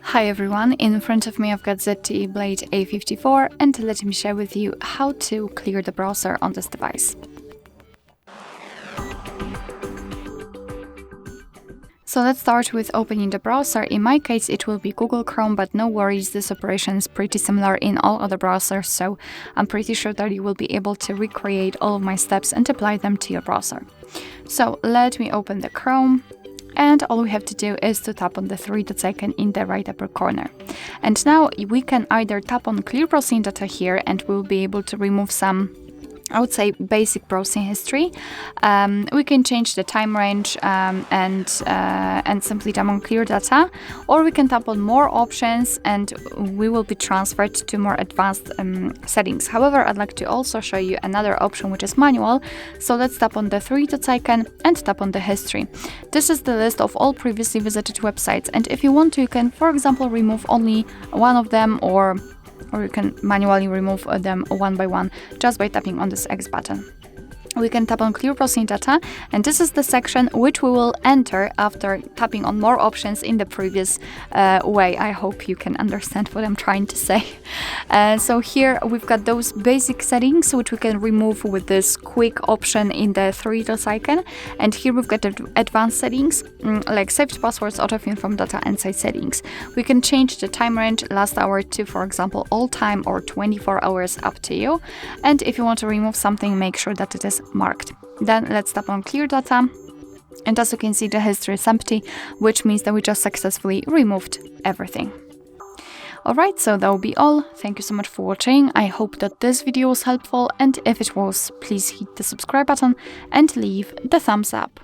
Hi everyone, in front of me I've got ZTE Blade A54 and let me share with you how to clear the browser on this device. So let's start with opening the browser. In my case it will be Google Chrome, but no worries, this operation is pretty similar in all other browsers, so I'm pretty sure that you will be able to recreate all of my steps and apply them to your browser. So let me open the Chrome. And all we have to do is to tap on the three dots icon in the right upper corner. And now we can either tap on Clear Browsing Data here and we'll be able to remove some, I would say, basic browsing history. We can change the time range and simply tap on Clear Data, or we can tap on More Options and we will be transferred to more advanced settings. However, I'd like to also show you another option which is manual. So let's tap on the three dots icon and tap on the history. This is the list of all previously visited websites, and if you want to, you can, for example, remove only one of them, or you can manually remove them one by one just by tapping on this X button. We can tap on Clear Browsing Data, and this is the section which we will enter after tapping on More Options in the previous way. I hope you can understand what I'm trying to say. So here we've got those basic settings which we can remove with this quick option in the three dots icon, and here we've got the advanced settings like saved passwords, autofill from data, and site settings. We can change the time range, last hour to, for example, all time or 24 hours, up to you. And if you want to remove something, make sure that it is marked. Then let's tap on Clear Data, and as you can see, the history is empty, which means that we just successfully removed everything. Alright, so that will be all. Thank you so much for watching. I hope that this video was helpful, and if it was, please hit the subscribe button and leave the thumbs up.